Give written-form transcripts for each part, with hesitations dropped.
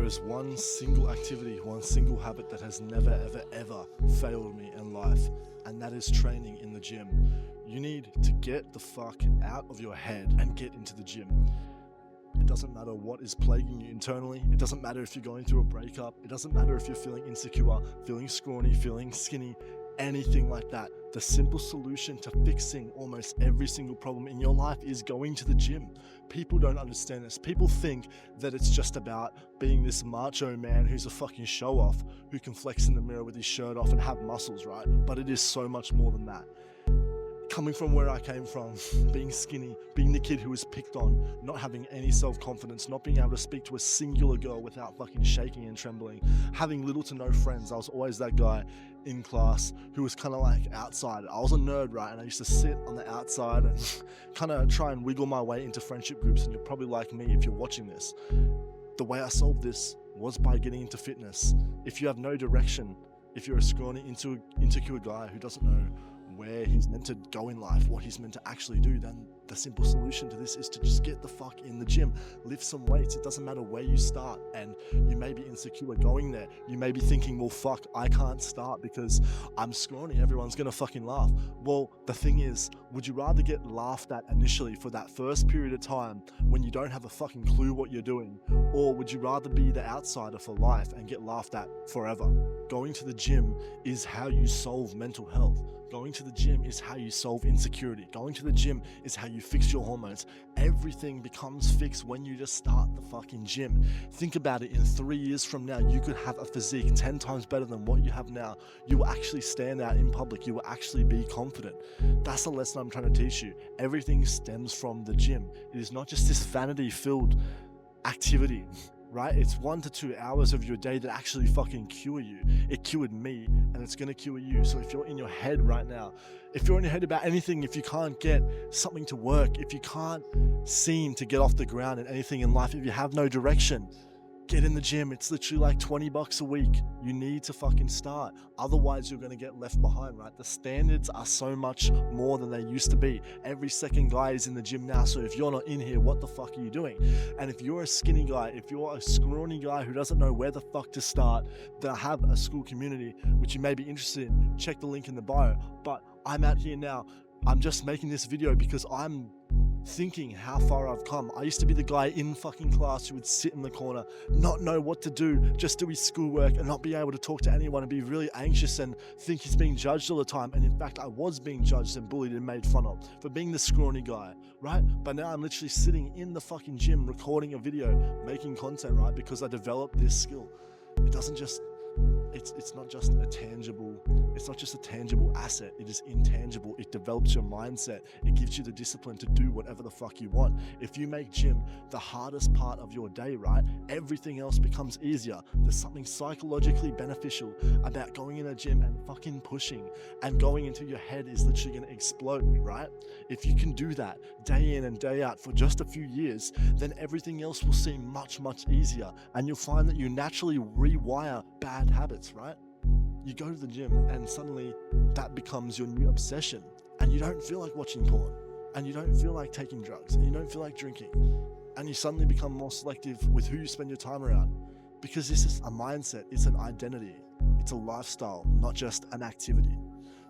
is one single activity, one single habit that has never, ever, ever failed me in life, and that is training in the gym. You need to get the fuck out of your head and get into the gym. It doesn't matter what is plaguing you internally. It doesn't matter if you're going through a breakup. It doesn't matter if you're feeling insecure, feeling scrawny, feeling skinny, anything like that. The simple solution to fixing almost every single problem in your life is going to the gym. People don't understand this. People think that it's just about being this macho man who's a fucking show off, who can flex in the mirror with his shirt off and have muscles, right? But it is so much more than that. Coming from where I came from, being skinny, being the kid who was picked on, not having any self-confidence, not being able to speak to a singular girl without fucking shaking and trembling, having little to no friends. I was always that guy in class who was kind of like outside. I was a nerd, right? And I used to sit on the outside and kind of try and wiggle my way into friendship groups. And you're probably like me if you're watching this. The way I solved this was by getting into fitness. If you have no direction, if you're a scrawny, insecure guy who doesn't know where he's meant to go in life, what he's meant to actually do, then the simple solution to this is to just get the fuck in the gym, lift some weights. It doesn't matter where you start, and you may be insecure going there. You may be thinking, well, fuck, I can't start because I'm scrawny. Everyone's gonna fucking laugh. Well, the thing is, would you rather get laughed at initially for that first period of time when you don't have a fucking clue what you're doing, or would you rather be the outsider for life and get laughed at forever? Going to the gym is how you solve mental health. Going to the gym is how you solve insecurity. Going to the gym is how you fix your hormones. Everything becomes fixed when you just start the fucking gym. Think about it, in 3 years from now, you could have a physique 10 times better than what you have now. You will actually stand out in public. You will actually be confident. That's the lesson I'm trying to teach you. Everything stems from the gym. It is not just this vanity-filled activity, right? It's 1 to 2 hours of your day that actually fucking cure you. It cured me, and it's gonna cure you. So if you're in your head right now, if you're in your head about anything, if you can't get something to work, if you can't seem to get off the ground in anything in life, if you have no direction, get in the gym. It's literally like $20 a week. You need to fucking start. Otherwise, you're going to get left behind, right? The standards are so much more than they used to be. Every second guy is in the gym now. So if you're not in here, what the fuck are you doing? And if you're a skinny guy, if you're a scrawny guy who doesn't know where the fuck to start, then I have a school community, which you may be interested in. Check the link in the bio. But I'm out here now. I'm just making this video because I'm thinking how far I've come. I used to be the guy in fucking class who would sit in the corner, not know what to do, just do his schoolwork and not be able to talk to anyone and be really anxious and think he's being judged all the time. And in fact, I was being judged and bullied and made fun of for being the scrawny guy, right? But now I'm literally sitting in the fucking gym, recording a video, making content, right? Because I developed this skill. It doesn't just it's not just a tangible asset. It is intangible. It develops your mindset. It gives you the discipline to do whatever the fuck you want. If you make gym the hardest part of your day, right, everything else becomes easier. There's something psychologically beneficial about going in a gym and fucking pushing, and going into your head is literally going to explode, right? If you can do that day in and day out for just a few years, then everything else will seem much, much easier, and you'll find that you naturally rewire bad habits, right? You go to the gym and suddenly that becomes your new obsession, and you don't feel like watching porn, and you don't feel like taking drugs, and you don't feel like drinking, and you suddenly become more selective with who you spend your time around, because this is a mindset, it's an identity, it's a lifestyle, not just an activity.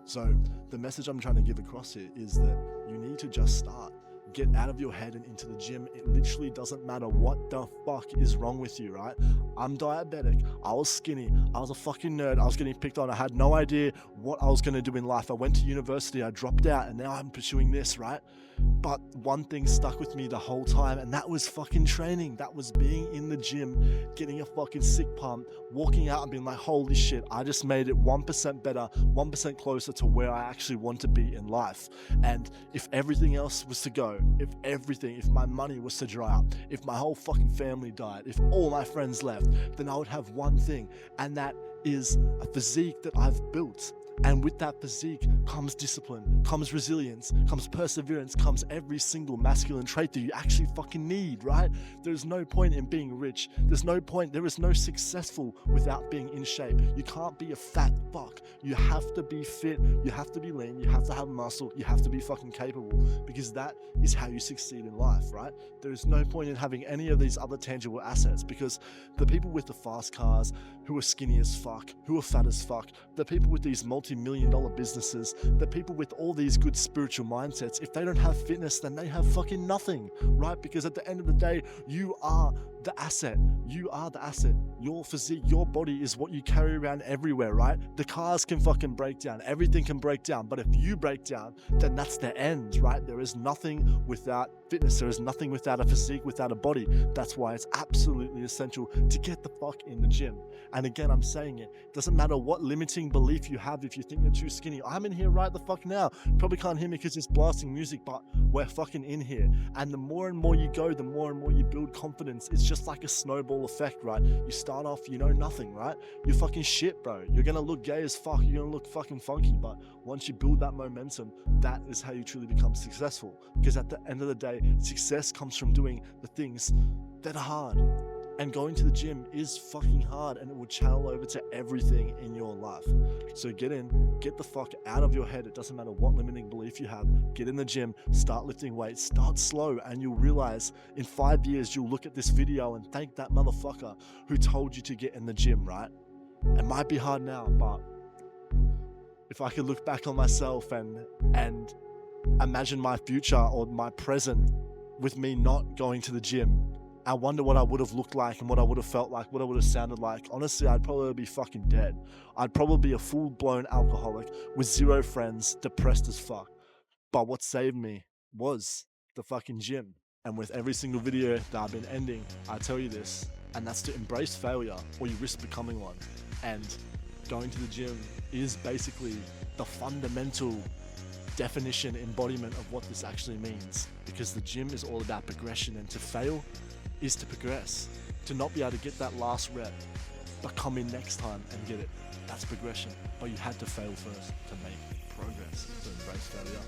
So the message I'm trying to give across here is that you need to just start. Get out of your head and into the gym. It literally doesn't matter what the fuck is wrong with you, right? I'm diabetic. I was skinny. I was a fucking nerd. I was getting picked on. I had no idea what I was going to do in life. I went to university. I dropped out, and now I'm pursuing this, right? But one thing stuck with me the whole time, and that was fucking training. That was being in the gym, getting a fucking sick pump, walking out and being like, holy shit, I just made it 1% better, 1% closer to where I actually want to be in life. And if everything else was to go, if my money was to dry up, if my whole fucking family died, if all my friends left, then I would have one thing, and that is a physique that I've built. And with that physique comes discipline, comes resilience, comes perseverance, comes every single masculine trait that you actually fucking need, right? There's no point in being rich. There is no successful without being in shape. You can't be a fat fuck. You have to be fit, you have to be lean, you have to have muscle, you have to be fucking capable, because that is how you succeed in life, right? There is no point in having any of these other tangible assets, because the people with the fast cars, who are skinny as fuck, who are fat as fuck, the people with these multi-million-dollar businesses, the people with all these good spiritual mindsets, if they don't have fitness, then they have fucking nothing, right? Because at the end of the day, you are the asset. You are the asset. Your physique, your body is what you carry around everywhere, right? The cars can fucking break down, everything can break down, but if you break down, then that's the end, right? There is nothing without fitness. There is nothing without a physique, without a body. That's why it's absolutely essential to get the fuck in the gym. And again, I'm saying it doesn't matter what limiting belief you have if you think you're too skinny. I'm in here right the fuck now. You probably can't hear me because it's blasting music, but we're fucking in here. And the more and more you go, the more and more you build confidence. It's just like a snowball effect, right? You start off, you know nothing, right? You're fucking shit, bro. You're gonna look gay as fuck. You're gonna look fucking funky. But once you build that momentum, that is how you truly become successful. Because at the end of the day, success comes from doing the things that are hard. And going to the gym is fucking hard, and it will channel over to everything in your life. So get in, get the fuck out of your head. It doesn't matter what limiting belief you have. Get in the gym, start lifting weights, start slow, and you'll realize in 5 years, you'll look at this video and thank that motherfucker who told you to get in the gym, right? It might be hard now, but if I could look back on myself and imagine my future or my present with me not going to the gym, I wonder what I would have looked like and what I would have felt like, what I would have sounded like. Honestly, I'd probably be fucking dead. I'd probably be a full-blown alcoholic with 0 friends, depressed as fuck. But what saved me was the fucking gym. And with every single video that I've been ending, I tell you this, and that's to embrace failure or you risk becoming one. And going to the gym is basically the fundamental definition, embodiment of what this actually means. Because the gym is all about progression, and to fail is to progress. To not be able to get that last rep, but come in next time and get it. That's progression. But you had to fail first to make progress. So embrace failure.